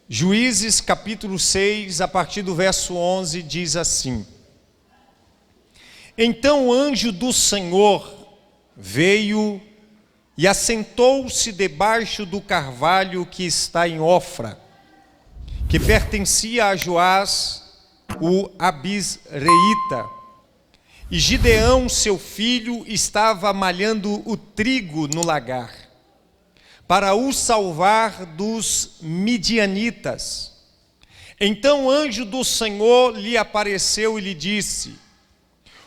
Juízes capítulo 6, a partir do verso 11, diz assim: Então o anjo do Senhor veio e assentou-se debaixo do carvalho que está em Ofra, que pertencia a Joás, o Abisreita. E Gideão, seu filho, estava malhando o trigo no lagar, para o salvar dos midianitas. Então o anjo do Senhor lhe apareceu e lhe disse: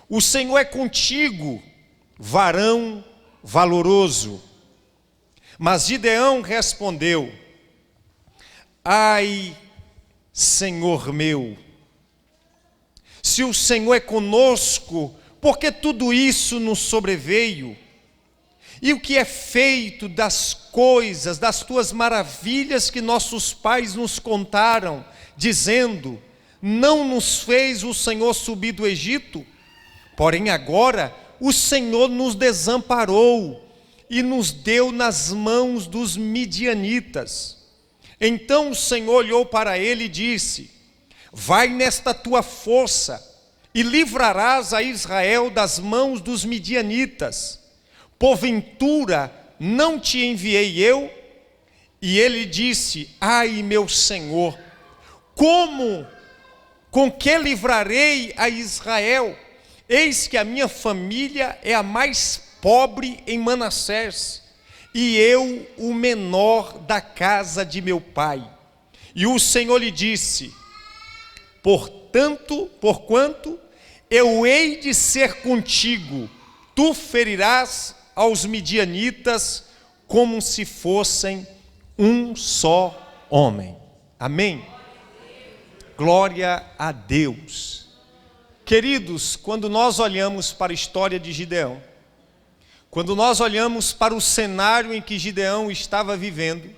O Senhor é contigo, varão valoroso. Mas Gideão respondeu: Ai, Senhor meu, se o Senhor é conosco, por que tudo isso nos sobreveio? E o que é feito das coisas, das tuas maravilhas que nossos pais nos contaram, dizendo: Não nos fez o Senhor subir do Egito? Porém agora o Senhor nos desamparou e nos deu nas mãos dos midianitas. Então o Senhor olhou para ele e disse: Vai nesta tua força e livrarás a Israel das mãos dos midianitas. Porventura não te enviei eu? E ele disse: Ai, meu Senhor, com que livrarei a Israel? Eis que a minha família é a mais pobre em Manassés, e eu o menor da casa de meu pai. E o Senhor lhe disse: Porquanto eu hei de ser contigo, tu ferirás aos midianitas como se fossem um só homem. Amém? Glória a Deus. Queridos, quando nós olhamos para a história de Gideão, quando nós olhamos para o cenário em que Gideão estava vivendo,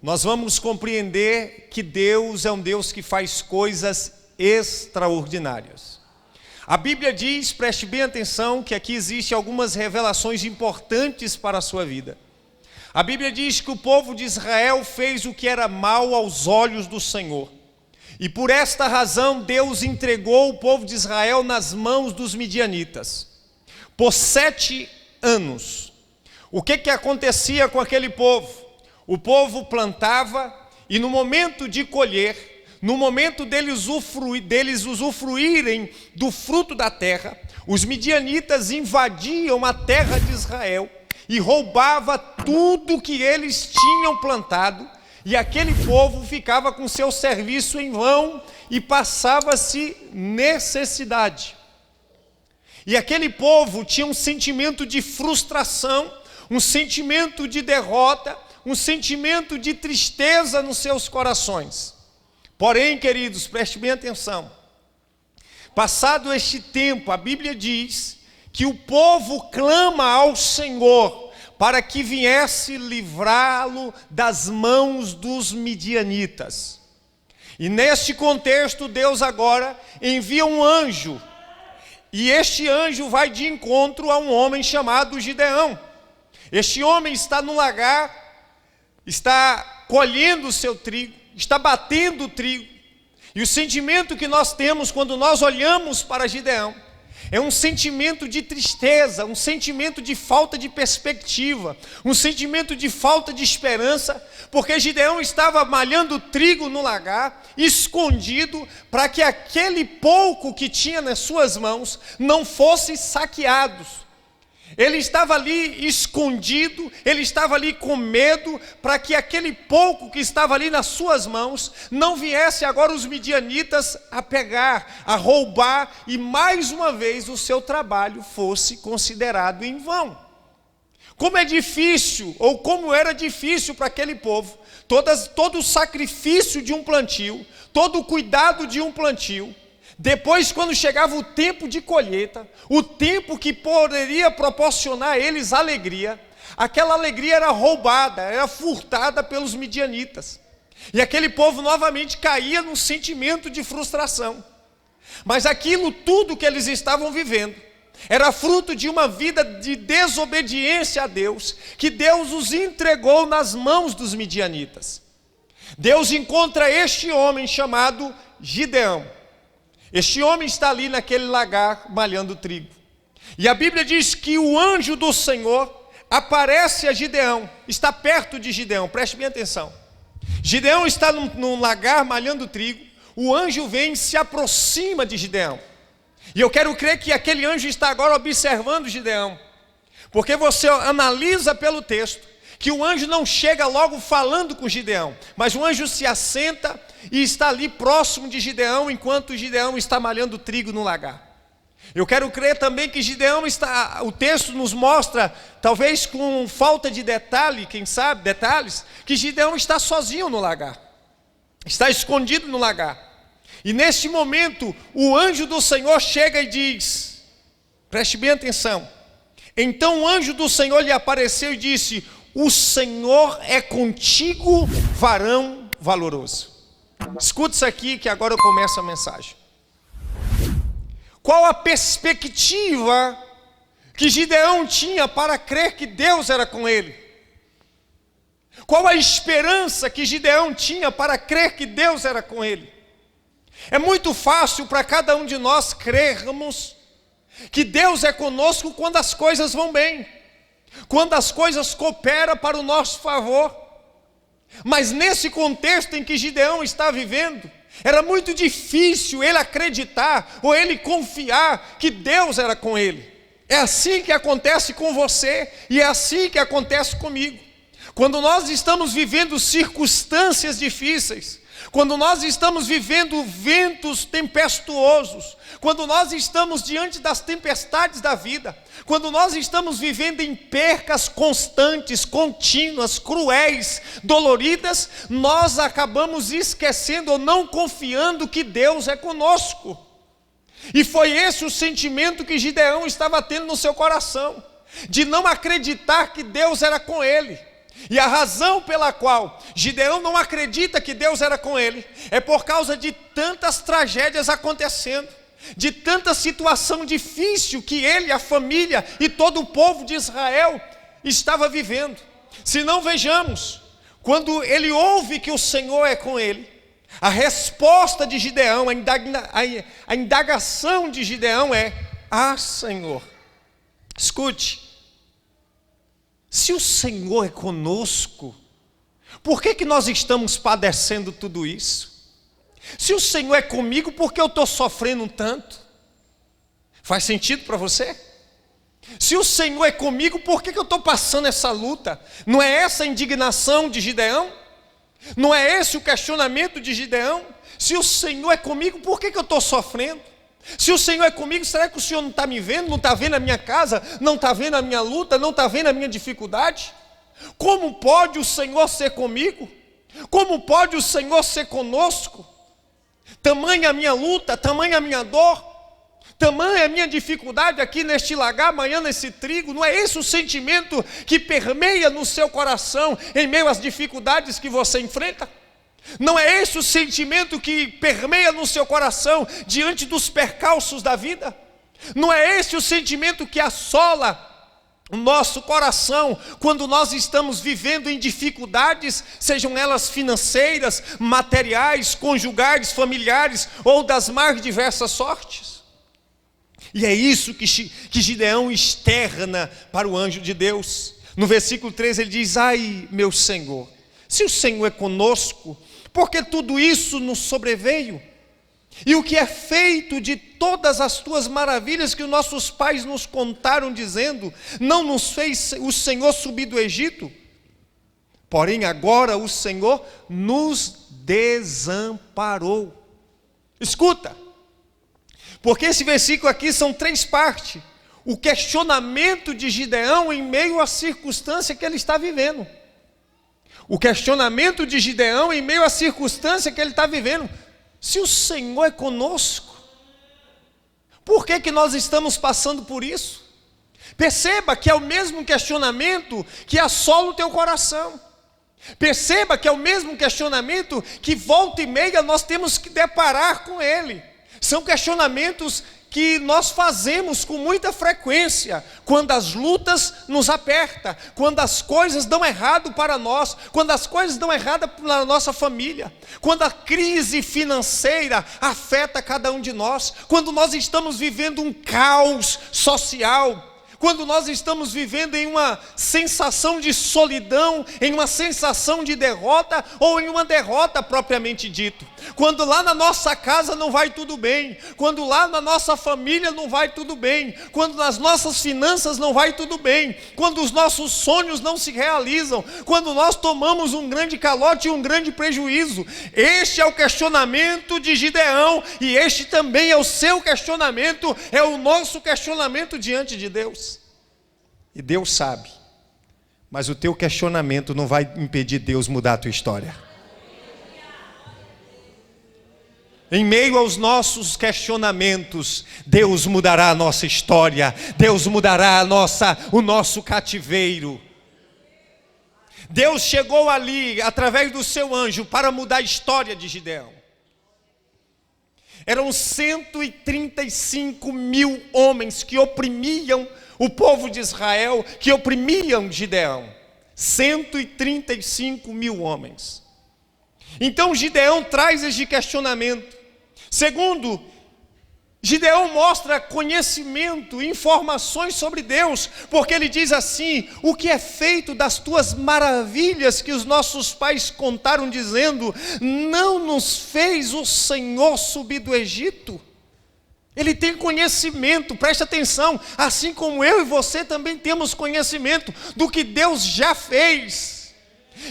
nós vamos compreender que Deus é um Deus que faz coisas extraordinárias. A Bíblia diz, preste bem atenção, que aqui existem algumas revelações importantes para a sua vida. A Bíblia diz que o povo de Israel fez o que era mal aos olhos do Senhor. E por esta razão Deus entregou o povo de Israel nas mãos dos midianitas. Por 7 anos. O que acontecia com aquele povo? O povo plantava e no momento de colher, no momento deles usufruírem do fruto da terra, os midianitas invadiam a terra de Israel e roubavam tudo que eles tinham plantado, e aquele povo ficava com seu serviço em vão e passava-se necessidade. E aquele povo tinha um sentimento de frustração, um sentimento de derrota, um sentimento de tristeza nos seus corações. Porém, queridos, preste bem atenção. Passado este tempo, a Bíblia diz que o povo clama ao Senhor para que viesse livrá-lo das mãos dos midianitas. E neste contexto, Deus agora envia um anjo. E este anjo vai de encontro a um homem chamado Gideão. Este homem está no lagar, está colhendo o seu trigo, está batendo o trigo. E o sentimento que nós temos quando nós olhamos para Gideão é um sentimento de tristeza, um sentimento de falta de perspectiva, um sentimento de falta de esperança, porque Gideão estava malhando trigo no lagar, escondido, para que aquele pouco que tinha nas suas mãos não fosse saqueado. Ele estava ali escondido, ele estava ali com medo, para que aquele pouco que estava ali nas suas mãos, não viesse agora os midianitas a pegar, a roubar, e mais uma vez o seu trabalho fosse considerado em vão. Como é difícil, ou como era difícil para aquele povo, todo o sacrifício de um plantio, todo o cuidado de um plantio. Depois, quando chegava o tempo de colheita, o tempo que poderia proporcionar a eles alegria, aquela alegria era roubada, era furtada pelos midianitas. E aquele povo novamente caía num sentimento de frustração. Mas aquilo tudo que eles estavam vivendo era fruto de uma vida de desobediência a Deus, que Deus os entregou nas mãos dos midianitas. Deus encontra este homem chamado Gideão. Este homem está ali naquele lagar malhando trigo. E a Bíblia diz que o anjo do Senhor aparece a Gideão, está perto de Gideão, preste bem atenção. Gideão está num lagar malhando trigo, o anjo vem e se aproxima de Gideão. E eu quero crer que aquele anjo está agora observando Gideão, porque você analisa pelo texto que o anjo não chega logo falando com Gideão, mas o anjo se assenta e está ali próximo de Gideão, enquanto Gideão está malhando trigo no lagar. Eu quero crer também que Gideão está, o texto nos mostra, talvez com falta de detalhe, quem sabe, detalhes, que Gideão está sozinho no lagar, está escondido no lagar. E neste momento, o anjo do Senhor chega e diz, preste bem atenção, então o anjo do Senhor lhe apareceu e disse, o Senhor é contigo, varão valoroso. Escuta isso aqui que agora eu começo a mensagem. Qual a perspectiva que Gideão tinha para crer que Deus era com ele? Qual a esperança que Gideão tinha para crer que Deus era com ele? É muito fácil para cada um de nós crermos que Deus é conosco quando as coisas vão bem, quando as coisas cooperam para o nosso favor. Mas nesse contexto em que Gideão está vivendo, era muito difícil ele acreditar ou ele confiar que Deus era com ele. É assim que acontece com você e é assim que acontece comigo. Quando nós estamos vivendo circunstâncias difíceis, quando nós estamos vivendo ventos tempestuosos, quando nós estamos diante das tempestades da vida, quando nós estamos vivendo em percas constantes, contínuas, cruéis, doloridas, nós acabamos esquecendo ou não confiando que Deus é conosco. E foi esse o sentimento que Gideão estava tendo no seu coração, de não acreditar que Deus era com ele. E a razão pela qual Gideão não acredita que Deus era com ele é por causa de tantas tragédias acontecendo, de tanta situação difícil que ele, a família e todo o povo de Israel estava vivendo. Se não, vejamos, quando ele ouve que o Senhor é com ele, a resposta de Gideão, a indagação de Gideão é: ah, Senhor, escute, se o Senhor é conosco, por que nós estamos padecendo tudo isso? Se o Senhor é comigo, por que eu estou sofrendo tanto? Faz sentido para você? Se o Senhor é comigo, por que eu estou passando essa luta? Não é essa a indignação de Gideão? Não é esse o questionamento de Gideão? Se o Senhor é comigo, por que eu estou sofrendo? Se o Senhor é comigo, será que o Senhor não está me vendo? Não está vendo a minha casa? Não está vendo a minha luta? Não está vendo a minha dificuldade? Como pode o Senhor ser comigo? Como pode o Senhor ser conosco? Tamanha a minha luta, tamanha a minha dor, tamanha a minha dificuldade aqui neste lagar, amanhã nesse trigo. Não é esse o sentimento que permeia no seu coração em meio às dificuldades que você enfrenta? Não é esse o sentimento que permeia no seu coração diante dos percalços da vida? Não é esse o sentimento que assola o nosso coração quando nós estamos vivendo em dificuldades, sejam elas financeiras, materiais, conjugais, familiares ou das mais diversas sortes? E é isso que Gideão externa para o anjo de Deus. No versículo 3 ele diz: ai, meu Senhor, se o Senhor é conosco, porque tudo isso nos sobreveio? E o que é feito de todas as tuas maravilhas que os nossos pais nos contaram, dizendo: não nos fez o Senhor subir do Egito? Porém agora o Senhor nos desamparou. Escuta, porque esse versículo aqui são 3 partes. O questionamento de Gideão em meio à circunstância que ele está vivendo. O questionamento de Gideão em meio à circunstância que ele está vivendo. Se o Senhor é conosco, por que nós estamos passando por isso? Perceba que é o mesmo questionamento que assola o teu coração. Perceba que é o mesmo questionamento que volta e meia nós temos que deparar com ele. São questionamentos que nós fazemos com muita frequência, quando as lutas nos apertam, quando as coisas dão errado para nós, quando as coisas dão errado para a nossa família, quando a crise financeira afeta cada um de nós, quando nós estamos vivendo um caos social, quando nós estamos vivendo em uma sensação de solidão, em uma sensação de derrota, ou em uma derrota propriamente dito. Quando lá na nossa casa não vai tudo bem, quando lá na nossa família não vai tudo bem, quando nas nossas finanças não vai tudo bem, quando os nossos sonhos não se realizam, quando nós tomamos um grande calote e um grande prejuízo. Este é o questionamento de Gideão, e este também é o seu questionamento, é o nosso questionamento diante de Deus. E Deus sabe, mas o teu questionamento não vai impedir Deus mudar a tua história. Em meio aos nossos questionamentos, Deus mudará a nossa história, Deus mudará o nosso cativeiro. Deus chegou ali, através do seu anjo, para mudar a história de Gideão. Eram 135 mil homens que oprimiam o povo de Israel, que oprimiam Gideão. 135 mil homens. Então Gideão traz este questionamento. Segundo, Gideão mostra conhecimento, informações sobre Deus, porque ele diz assim: o que é feito das tuas maravilhas que os nossos pais contaram, dizendo, não nos fez o Senhor subir do Egito? Ele tem conhecimento, preste atenção, assim como eu e você também temos conhecimento do que Deus já fez.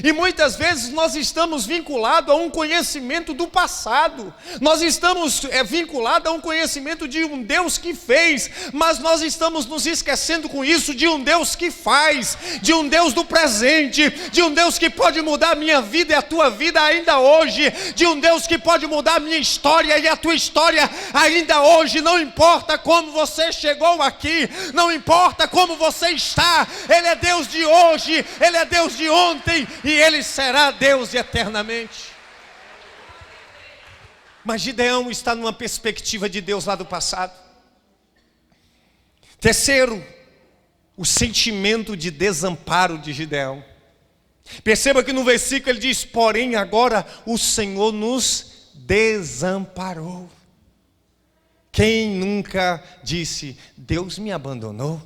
E muitas vezes nós estamos vinculados a um conhecimento do passado, nós estamos vinculados a um conhecimento de um Deus que fez, mas nós estamos nos esquecendo com isso de um Deus que faz, de um Deus do presente, de um Deus que pode mudar a minha vida e a tua vida ainda hoje, de um Deus que pode mudar a minha história e a tua história ainda hoje. Não importa como você chegou aqui, não importa como você está, Ele é Deus de hoje, Ele é Deus de ontem, e Ele será Deus eternamente. Mas Gideão está numa perspectiva de Deus lá do passado. Terceiro, o sentimento de desamparo de Gideão. Perceba que no versículo ele diz: porém agora o Senhor nos desamparou. Quem nunca disse: Deus me abandonou?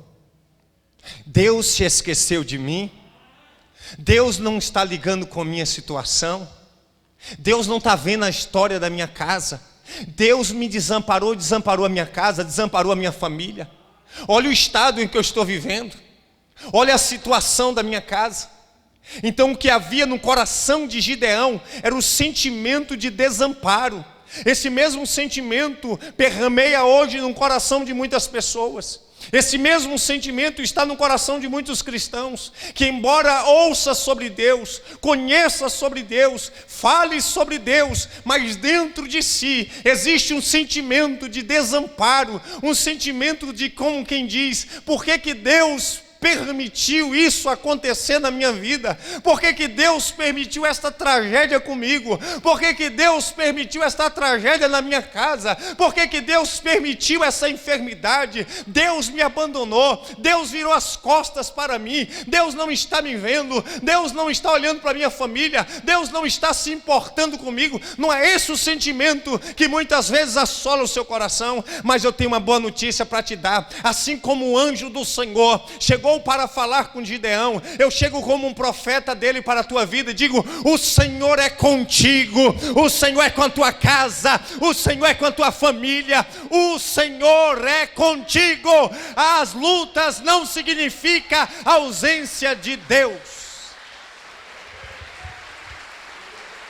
Deus se esqueceu de mim? Deus não está ligando com a minha situação? Deus não está vendo a história da minha casa? Deus me desamparou, desamparou a minha casa, desamparou a minha família. Olha o estado em que eu estou vivendo, olha a situação da minha casa. Então o que havia no coração de Gideão era o sentimento de desamparo. Esse mesmo sentimento permeia hoje no coração de muitas pessoas. Esse mesmo sentimento está no coração de muitos cristãos, que embora ouça sobre Deus, conheça sobre Deus, fale sobre Deus, mas dentro de si existe um sentimento de desamparo, um sentimento de, como quem diz, por que Deus permitiu isso acontecer na minha vida? Por que Deus permitiu esta tragédia comigo? Por que Deus permitiu esta tragédia na minha casa? Por que Deus permitiu essa enfermidade? Deus me abandonou, Deus virou as costas para mim, Deus não está me vendo, Deus não está olhando para a minha família, Deus não está se importando comigo. Não é esse o sentimento que muitas vezes assola o seu coração? Mas eu tenho uma boa notícia para te dar. Assim como o anjo do Senhor chegou para falar com Gideão, eu chego como um profeta dele para a tua vida e digo: o Senhor é contigo, o Senhor é com a tua casa, o Senhor é com a tua família, o Senhor é contigo. As lutas não significam ausência de Deus.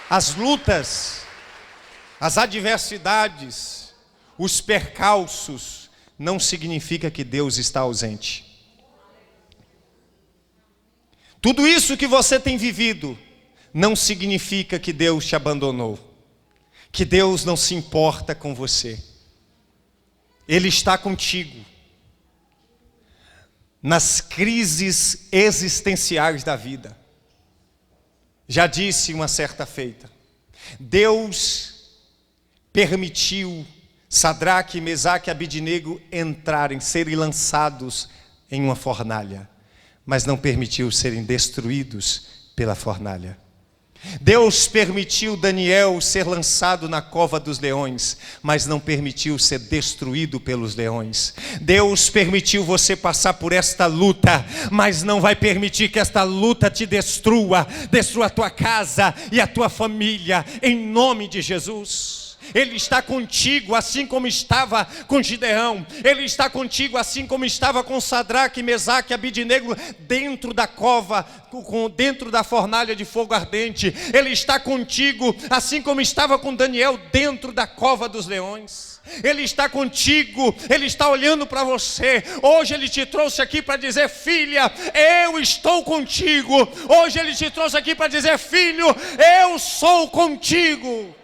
As lutas, as adversidades, os percalços não significa que Deus está ausente. Tudo isso que você tem vivido não significa que Deus te abandonou, que Deus não se importa com você. Ele está contigo nas crises existenciais da vida. Já disse uma certa feita, Deus permitiu Sadraque, Mesaque e Abidnego entrarem, serem lançados em uma fornalha, mas não permitiu serem destruídos pela fornalha. Deus permitiu Daniel ser lançado na cova dos leões, mas não permitiu ser destruído pelos leões. Deus permitiu você passar por esta luta, mas não vai permitir que esta luta te destrua a tua casa e a tua família, em nome de Jesus. Ele está contigo, assim como estava com Gideão. Ele está contigo, assim como estava com Sadraque, Mesaque e Abidnego, dentro da cova, dentro da fornalha de fogo ardente. Ele está contigo, assim como estava com Daniel, dentro da cova dos leões. Ele está contigo, Ele está olhando para você. Hoje Ele te trouxe aqui para dizer: filha, eu estou contigo. Hoje Ele te trouxe aqui para dizer: filho, eu sou contigo.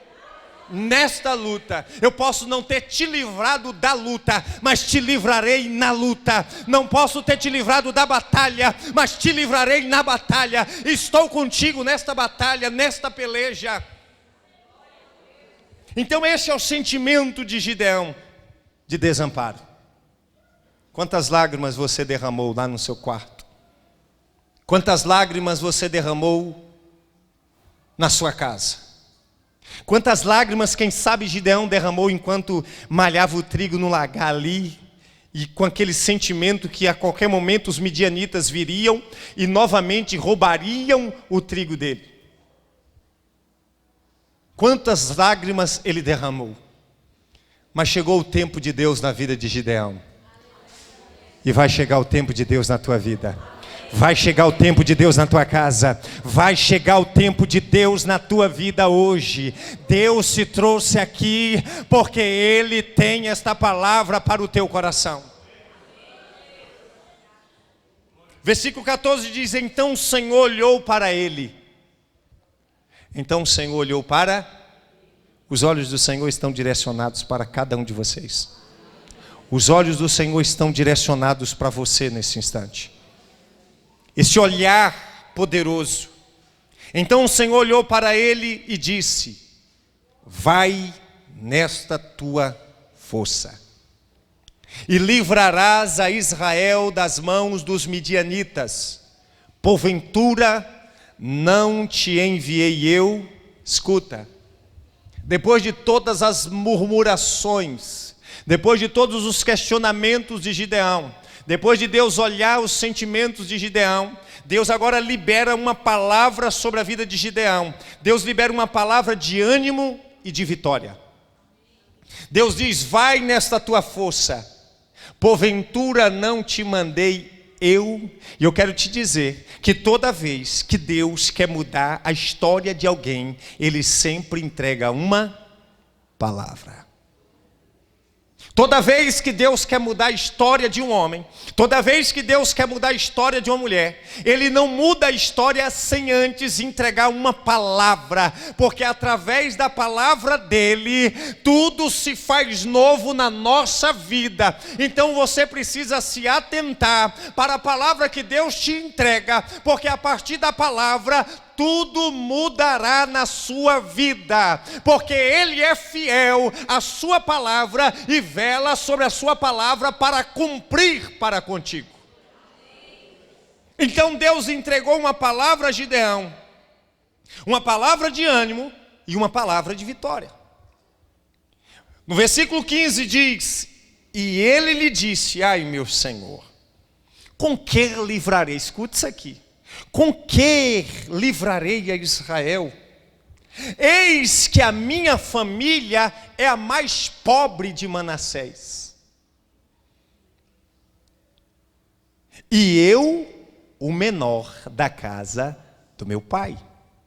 Nesta luta, eu posso não ter te livrado da luta, mas te livrarei na luta. Não posso ter te livrado da batalha, mas te livrarei na batalha. Estou contigo nesta batalha, nesta peleja. Então esse é o sentimento de Gideão, de desamparo. Quantas lágrimas você derramou lá no seu quarto? Quantas lágrimas você derramou na sua casa? Quantas lágrimas, quem sabe, Gideão derramou enquanto malhava o trigo no lagar ali, e com aquele sentimento que a qualquer momento os midianitas viriam e novamente roubariam o trigo dele. Quantas lágrimas ele derramou. Mas chegou o tempo de Deus na vida de Gideão. E vai chegar o tempo de Deus na tua vida. Vai chegar o tempo de Deus na tua casa. Vai chegar o tempo de Deus na tua vida hoje. Deus te trouxe aqui porque Ele tem esta palavra para o teu coração. Versículo 14 diz: então o Senhor olhou para ele. Então o Senhor olhou para... Os olhos do Senhor estão direcionados para cada um de vocês. Os olhos do Senhor estão direcionados para você nesse instante. Esse olhar poderoso. Então o Senhor olhou para ele e disse: vai nesta tua força, e livrarás a Israel das mãos dos midianitas. Porventura não te enviei eu? Escuta, depois de todas as murmurações, depois de todos os questionamentos de Gideão, depois de Deus olhar os sentimentos de Gideão, Deus agora libera uma palavra sobre a vida de Gideão. Deus libera uma palavra de ânimo e de vitória. Deus diz: vai nesta tua força, porventura não te mandei eu? E eu quero te dizer que toda vez que Deus quer mudar a história de alguém, Ele sempre entrega uma palavra. Toda vez que Deus quer mudar a história de um homem, toda vez que Deus quer mudar a história de uma mulher, Ele não muda a história sem antes entregar uma palavra, porque através da palavra dEle, tudo se faz novo na nossa vida. Então você precisa se atentar para a palavra que Deus te entrega, porque a partir da palavra, tudo mudará na sua vida, porque Ele é fiel à sua palavra e vela sobre a sua palavra para cumprir para contigo. Então Deus entregou uma palavra a Gideão, uma palavra de ânimo e uma palavra de vitória. No versículo 15 diz: e ele lhe disse: ai meu Senhor, com que livrarei? Escute isso aqui. Com que livrarei a Israel? Eis que a minha família é a mais pobre de Manassés, e eu o menor da casa do meu pai.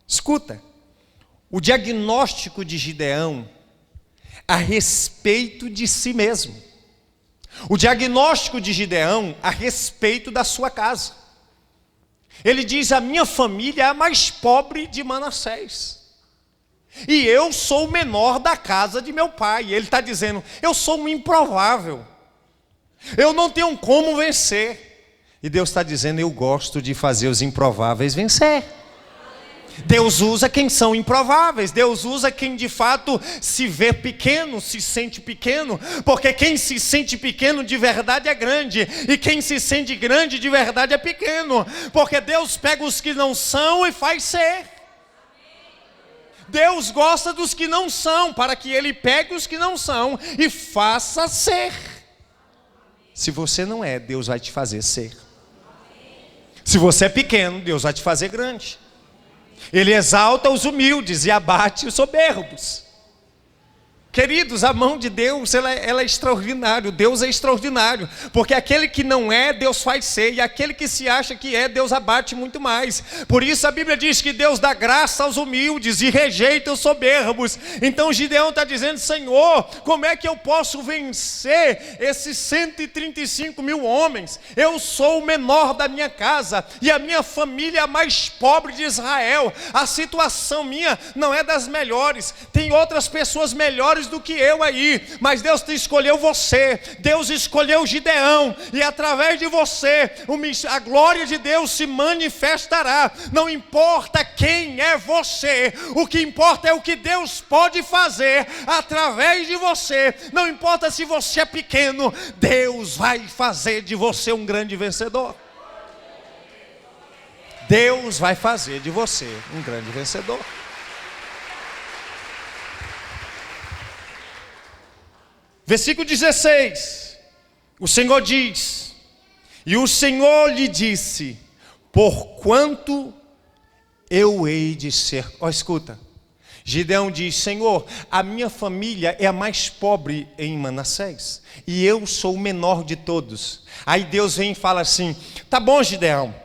Escuta, o diagnóstico de Gideão a respeito de si mesmo. O diagnóstico de Gideão a respeito da sua casa. Ele diz: a minha família é a mais pobre de Manassés, e eu sou o menor da casa de meu pai. Ele está dizendo: eu sou um improvável, eu não tenho como vencer. E Deus está dizendo: eu gosto de fazer os improváveis vencer. Deus usa quem são improváveis. Deus usa quem de fato se vê pequeno, se sente pequeno. Porque quem se sente pequeno de verdade é grande. E quem se sente grande de verdade é pequeno. Porque Deus pega os que não são e faz ser. Deus gosta dos que não são, para que Ele pegue os que não são e faça ser. Se você não é, Deus vai te fazer ser. Se você é pequeno, Deus vai te fazer grande. Ele exalta os humildes e abate os soberbos. Queridos, a mão de Deus, ela é extraordinária. Deus é extraordinário. Porque aquele que não é, Deus faz ser. E aquele que se acha que é, Deus abate muito mais. Por isso a Bíblia diz que Deus dá graça aos humildes e rejeita os soberbos. Então Gideão está dizendo: Senhor, como é que eu posso vencer esses 135 mil homens? Eu sou o menor da minha casa. E a minha família é a mais pobre de Israel. A situação minha não é das melhores. Tem outras pessoas melhores do que eu aí, mas Deus escolheu você. Deus escolheu Gideão, e através de você a glória de Deus se manifestará. Não importa quem é você, o que importa é o que Deus pode fazer através de você. Não importa se você é pequeno, Deus vai fazer de você um grande vencedor. Deus vai fazer de você um grande vencedor. Versículo 16, o Senhor diz: e o Senhor lhe disse, porquanto eu hei de ser... Escuta, Gideão diz: Senhor, a minha família é a mais pobre em Manassés, e eu sou o menor de todos. Aí Deus vem e fala assim: tá bom, Gideão.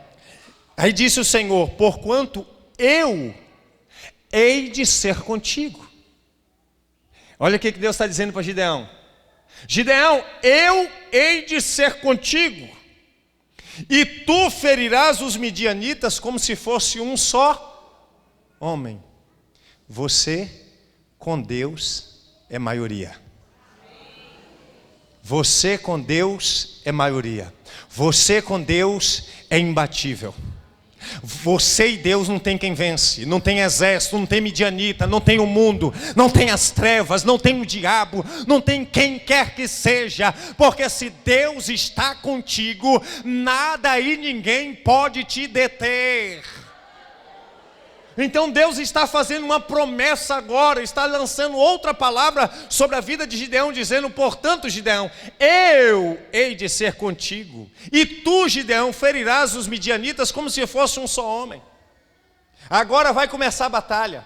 Aí disse o Senhor: porquanto eu hei de ser contigo. Olha o que Deus está dizendo para Gideão. Gideão, eu hei de ser contigo, e tu ferirás os midianitas como se fosse um só homem. Você com Deus é maioria. Você com Deus é maioria. Você com Deus é imbatível. Você e Deus não tem quem vence. Não tem exército, não tem midianita, não tem o mundo, não tem as trevas, não tem o diabo, não tem quem quer que seja. Porque se Deus está contigo, nada e ninguém pode te deter. Então Deus está fazendo uma promessa agora, está lançando outra palavra sobre a vida de Gideão, dizendo: portanto, Gideão, eu hei de ser contigo, e tu, Gideão, ferirás os midianitas como se fosse um só homem. Agora vai começar a batalha.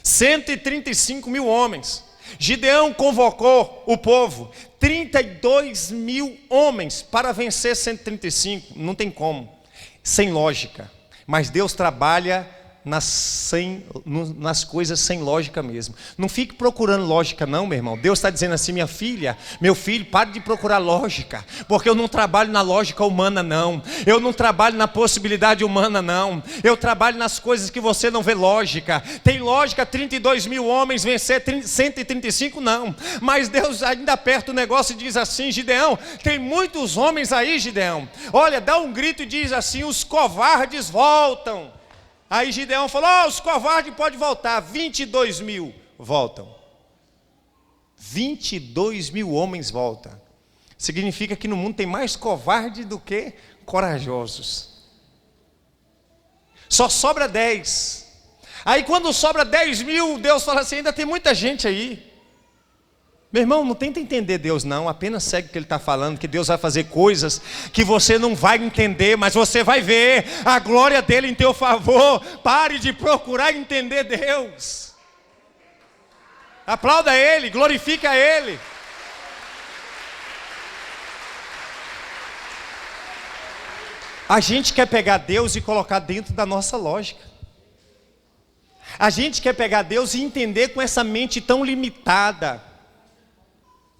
135 mil homens. Gideão convocou o povo, 32 mil homens para vencer 135. Não tem como, sem lógica. Mas Deus trabalha nas coisas sem lógica mesmo. Não fique procurando lógica não, meu irmão. Deus está dizendo assim: minha filha, meu filho, pare de procurar lógica, porque eu não trabalho na lógica humana não. Eu não trabalho na possibilidade humana não. Eu trabalho nas coisas que você não vê lógica. Tem lógica 32 mil homens vencer 135? Não. Mas Deus ainda aperta o negócio e diz assim: Gideão, tem muitos homens aí, Gideão. Olha, dá um grito e diz assim: os covardes voltam. Aí Gideão falou: os covardes podem voltar. 22 mil voltam. 22 mil homens voltam. Significa que no mundo tem mais covarde do que corajosos. Só sobra 10. Aí quando sobra 10 mil, Deus fala assim: ainda tem muita gente aí. Meu irmão, não tenta entender Deus não, apenas segue o que Ele está falando, que Deus vai fazer coisas que você não vai entender, mas você vai ver a glória dEle em teu favor. Pare de procurar entender Deus. Aplauda Ele, glorifica Ele. A gente quer pegar Deus e colocar dentro da nossa lógica. A gente quer pegar Deus e entender com essa mente tão limitada,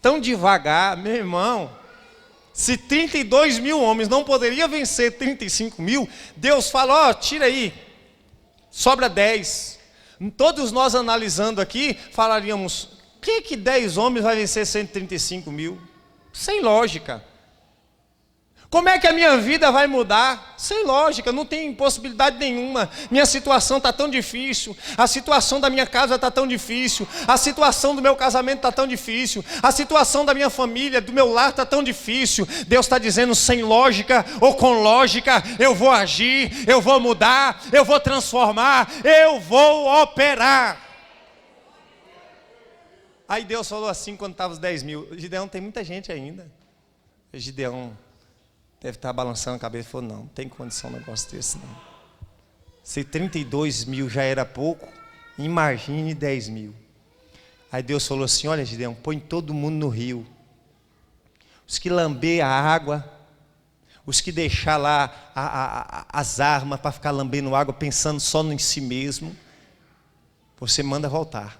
tão devagar. Meu irmão, se 32 mil homens não poderia vencer 35 mil, Deus fala: ó, tira aí, sobra 10. Todos nós analisando aqui, falaríamos: que 10 homens vai vencer 135 mil? Sem lógica. Como é que a minha vida vai mudar? Sem lógica, não tem possibilidade nenhuma. Minha situação está tão difícil, a situação da minha casa está tão difícil, a situação do meu casamento está tão difícil, a situação da minha família, do meu lar está tão difícil. Deus está dizendo, sem lógica ou com lógica, eu vou agir, eu vou mudar, eu vou transformar, eu vou operar. Aí Deus falou assim quando estava os 10 mil, Gideão, tem muita gente ainda. Gideão deve estar balançando a cabeça e falou, não tem condição um negócio desse não. Se 32 mil já era pouco, imagine 10 mil. Aí Deus falou assim, olha Gideão, põe todo mundo no rio. Os que lamber a água, os que deixar lá as armas para ficar lambendo água, pensando só em si mesmo, você manda voltar.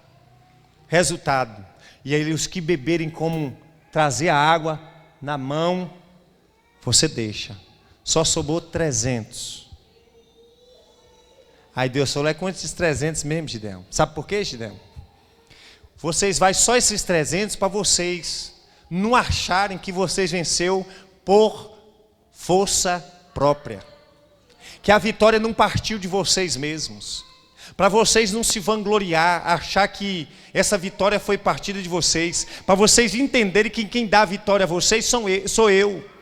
Resultado, e aí os que beberem como trazer a água na mão, você deixa. Só sobrou 300. Aí Deus falou, é com esses 300 mesmo, Gideão. Sabe por quê, Gideão? Vocês vai só esses 300 para vocês não acharem que vocês venceu por força própria. Que a vitória não partiu de vocês mesmos. Para vocês não se vangloriar, achar que essa vitória foi partida de vocês. Para vocês entenderem que quem dá a vitória a vocês sou eu.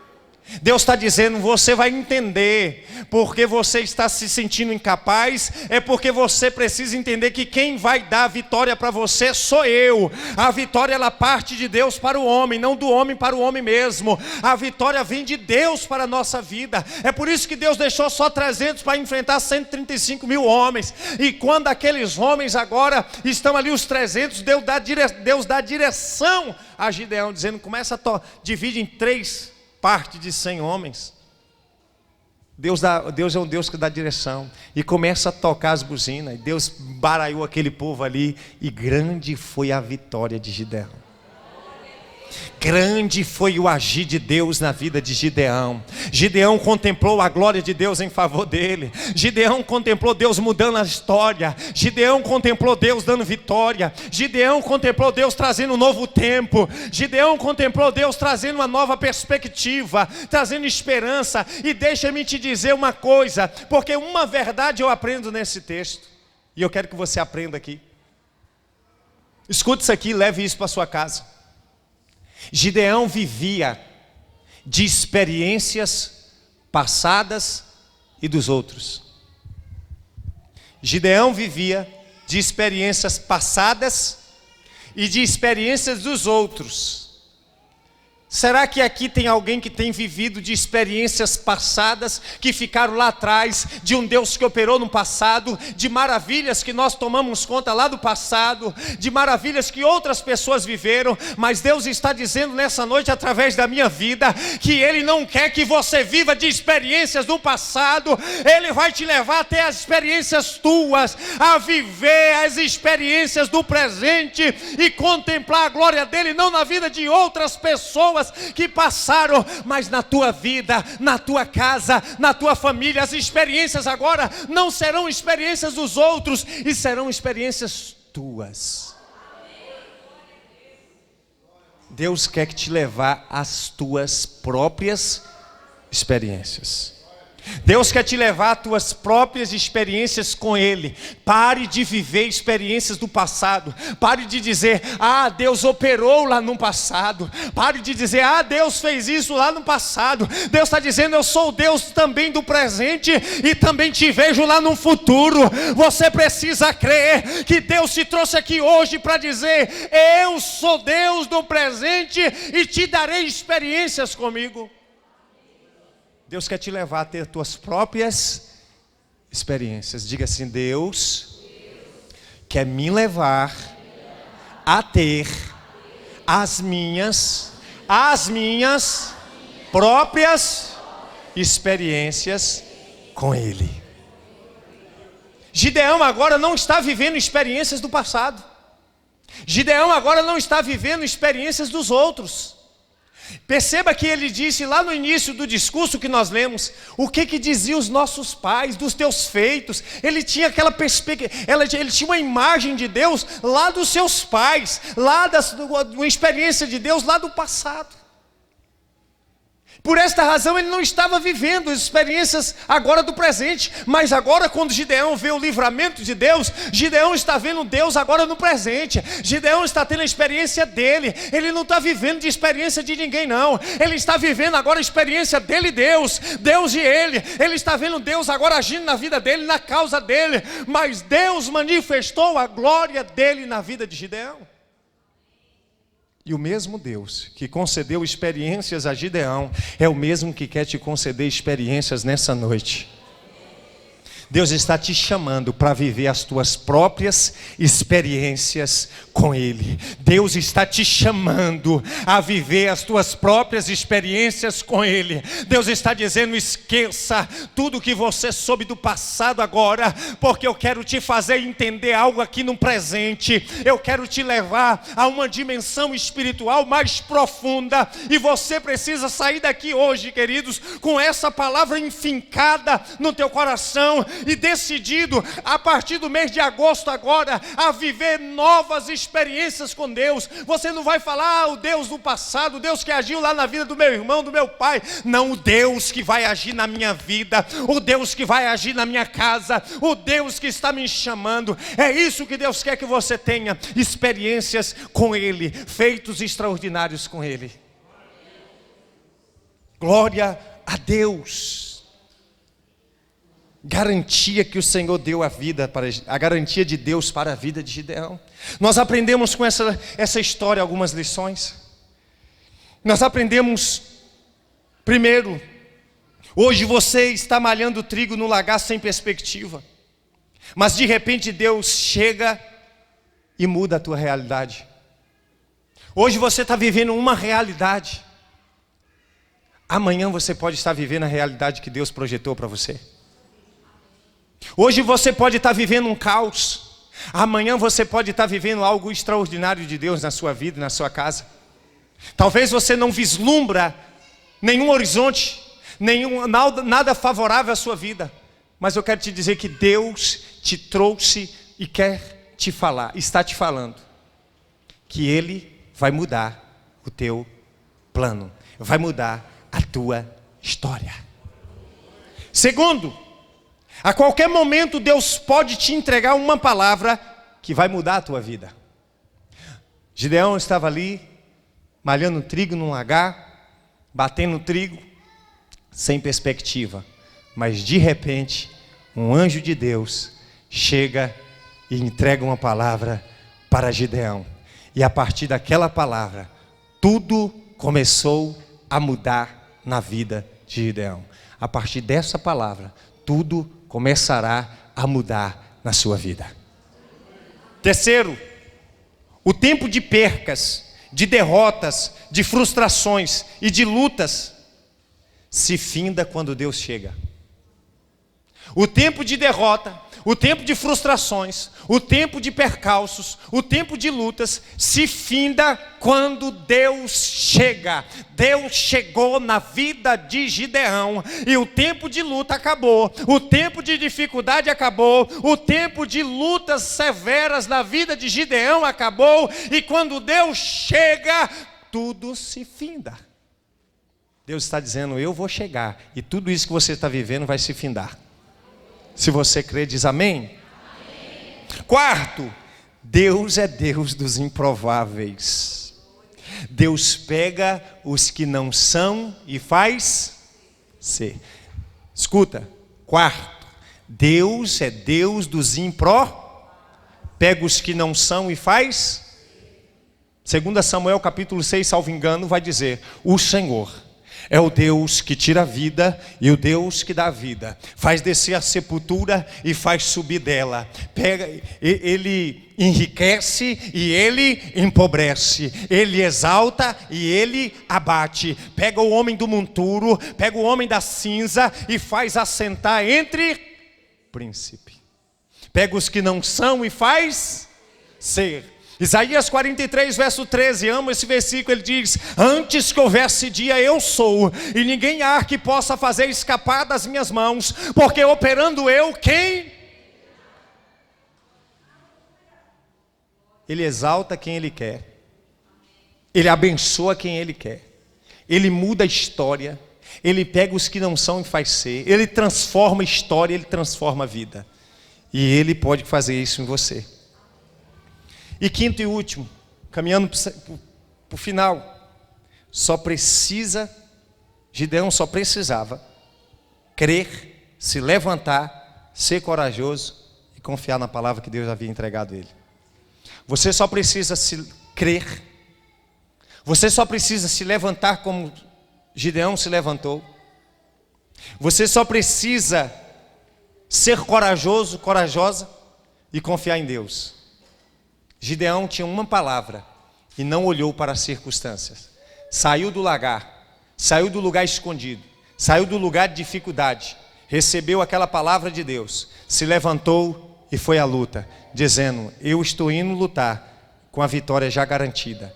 Deus está dizendo, você vai entender, porque você está se sentindo incapaz, é porque você precisa entender que quem vai dar a vitória para você sou eu. A vitória ela parte de Deus para o homem, não do homem para o homem mesmo. A vitória vem de Deus para a nossa vida. É por isso que Deus deixou só 300 para enfrentar 135 mil homens. E quando aqueles homens agora estão ali os 300, Deus dá direção a Gideão, dizendo, começa divide em 3 parte de 100 homens. Deus é um Deus que dá direção. E começa a tocar as buzinas. E Deus baralhou aquele povo ali. E grande foi a vitória de Gideão. Grande foi o agir de Deus na vida de Gideão. Gideão contemplou a glória de Deus em favor dele. Gideão contemplou Deus mudando a história. Gideão contemplou Deus dando vitória. Gideão contemplou Deus trazendo um novo tempo. Gideão contemplou Deus trazendo uma nova perspectiva, trazendo esperança. E deixa-me te dizer uma coisa, porque uma verdade eu aprendo nesse texto, e eu quero que você aprenda aqui. Escute isso aqui e leve isso para sua casa. Gideão vivia de experiências passadas e dos outros. Gideão vivia de experiências passadas e de experiências dos outros. Será que aqui tem alguém que tem vivido de experiências passadas, que ficaram lá atrás, de um Deus que operou no passado, de maravilhas que nós tomamos conta lá do passado, de maravilhas que outras pessoas viveram, mas Deus está dizendo nessa noite, através da minha vida, que Ele não quer que você viva de experiências do passado. Ele vai te levar até as experiências tuas, a viver as experiências do presente e contemplar a glória dEle, não na vida de outras pessoas que passaram, mas na tua vida, na tua casa, na tua família. As experiências agora não serão experiências dos outros, e serão experiências tuas. Deus quer te levar às tuas próprias experiências. Deus quer te levar às tuas próprias experiências com Ele. Pare de viver experiências do passado. Pare de dizer, Deus operou lá no passado. Pare de dizer, Deus fez isso lá no passado. Deus está dizendo, eu sou o Deus também do presente e também te vejo lá no futuro. Você precisa crer que Deus te trouxe aqui hoje para dizer, eu sou Deus do presente e te darei experiências comigo. Deus quer te levar a ter tuas próprias experiências. Diga assim, Deus quer me levar a ter as minhas próprias experiências com Ele. Gideão agora não está vivendo experiências do passado. Gideão agora não está vivendo experiências dos outros. Perceba que ele disse lá no início do discurso que nós lemos, o que diziam os nossos pais, dos teus feitos. Ele tinha aquela perspectiva, ele tinha uma imagem de Deus lá dos seus pais, lá uma experiência de Deus lá do passado. Por esta razão ele não estava vivendo as experiências agora do presente, mas agora quando Gideão vê o livramento de Deus, Gideão está vendo Deus agora no presente. Gideão está tendo a experiência dele, ele não está vivendo de experiência de ninguém não, ele está vivendo agora a experiência dele e Deus, Deus e ele está vendo Deus agora agindo na vida dele, na causa dele, mas Deus manifestou a glória dele na vida de Gideão. E o mesmo Deus que concedeu experiências a Gideão é o mesmo que quer te conceder experiências nessa noite. Deus está te chamando para viver as tuas próprias experiências com Ele. Deus está te chamando a viver as tuas próprias experiências com Ele. Deus está dizendo: esqueça tudo que você soube do passado agora, porque eu quero te fazer entender algo aqui no presente. Eu quero te levar a uma dimensão espiritual mais profunda, e você precisa sair daqui hoje, queridos, com essa palavra enfincada no teu coração e decidido, a partir do mês de agosto agora, a viver novas experiências com Deus. Você não vai falar: o Deus do passado, o Deus que agiu lá na vida do meu irmão, do meu pai. Não, o Deus que vai agir na minha vida, o Deus que vai agir na minha casa, o Deus que está me chamando. É isso que Deus quer que você tenha, experiências com Ele, feitos extraordinários com Ele. Glória a Deus. Garantia que o Senhor deu a vida, a garantia de Deus para a vida de Gideão. Nós aprendemos com essa história algumas lições. Nós aprendemos, primeiro, hoje você está malhando trigo no lagar sem perspectiva, mas de repente Deus chega e muda a tua realidade. Hoje você está vivendo uma realidade, amanhã você pode estar vivendo a realidade que Deus projetou para você. Hoje você pode estar vivendo um caos, amanhã você pode estar vivendo algo extraordinário de Deus na sua vida, na sua casa. Talvez você não vislumbra nenhum horizonte, nada favorável à sua vida, mas eu quero te dizer que Deus te trouxe e quer te falar, está te falando, que Ele vai mudar o teu plano, vai mudar a tua história. Segundo, a qualquer momento Deus pode te entregar uma palavra que vai mudar a tua vida. Gideão estava ali, malhando trigo num lagar, batendo trigo, sem perspectiva. Mas de repente, um anjo de Deus chega e entrega uma palavra para Gideão. E a partir daquela palavra, tudo começou a mudar na vida de Gideão. A partir dessa palavra, tudo começará a mudar na sua vida. Terceiro, o tempo de percas, de derrotas, de frustrações e de lutas se finda quando Deus chega. O tempo de derrota, o tempo de frustrações, o tempo de percalços, o tempo de lutas se finda quando Deus chega. Deus chegou na vida de Gideão e o tempo de luta acabou, o tempo de dificuldade acabou, o tempo de lutas severas na vida de Gideão acabou, e quando Deus chega, tudo se finda. Deus está dizendo: eu vou chegar e tudo isso que você está vivendo vai se findar. Se você crê, diz amém. Amém. Quarto, Deus é Deus dos improváveis. Deus pega os que não são e faz ser. Escuta, quarto, Deus é Deus dos pega os que não são e faz. 2 Samuel capítulo 6, salvo engano, vai dizer: o Senhor é o Deus que tira a vida e o Deus que dá a vida, faz descer a sepultura e faz subir dela. Ele enriquece e Ele empobrece, Ele exalta e Ele abate. Pega o homem do monturo, pega o homem da cinza e faz assentar entre príncipe. Pega os que não são e faz ser. Isaías 43, verso 13, amo esse versículo. Ele diz: antes que houvesse dia eu sou, e ninguém há que possa fazer escapar das minhas mãos, porque operando eu, quem? Ele exalta quem Ele quer, Ele abençoa quem Ele quer, Ele muda a história, Ele pega os que não são e faz ser. Ele transforma a história, Ele transforma a vida. E Ele pode fazer isso em você. E quinto e último, caminhando para o final, Gideão só precisava crer, se levantar, ser corajoso e confiar na palavra que Deus havia entregado a ele. Você só precisa se crer, você só precisa se levantar como Gideão se levantou, você só precisa ser corajoso, corajosa e confiar em Deus. Gideão tinha uma palavra e não olhou para as circunstâncias. Saiu do lagar, saiu do lugar escondido, saiu do lugar de dificuldade, recebeu aquela palavra de Deus, se levantou e foi à luta, dizendo: eu estou indo lutar com a vitória já garantida.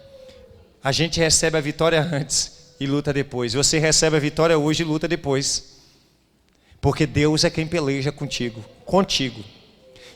A gente recebe a vitória antes e luta depois. Você recebe a vitória hoje e luta depois, porque Deus é quem peleja contigo.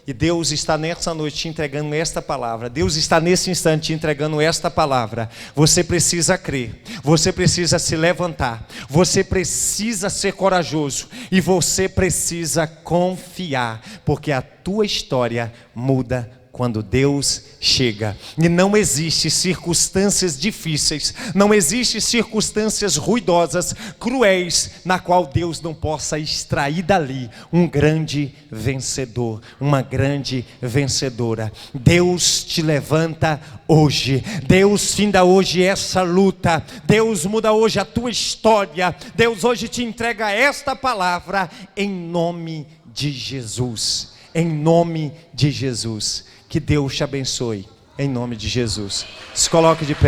E Deus está nessa noite te entregando esta palavra. Deus está nesse instante te entregando esta palavra. Você precisa crer, você precisa se levantar, você precisa ser corajoso e você precisa confiar, porque a tua história muda quando Deus chega. E não existe circunstâncias difíceis, não existe circunstâncias ruidosas, cruéis, na qual Deus não possa extrair dali um grande vencedor, uma grande vencedora. Deus te levanta hoje, Deus finda hoje essa luta, Deus muda hoje a tua história, Deus hoje te entrega esta palavra em nome de Jesus, em nome de Jesus. Que Deus te abençoe, em nome de Jesus. Se coloque de pé.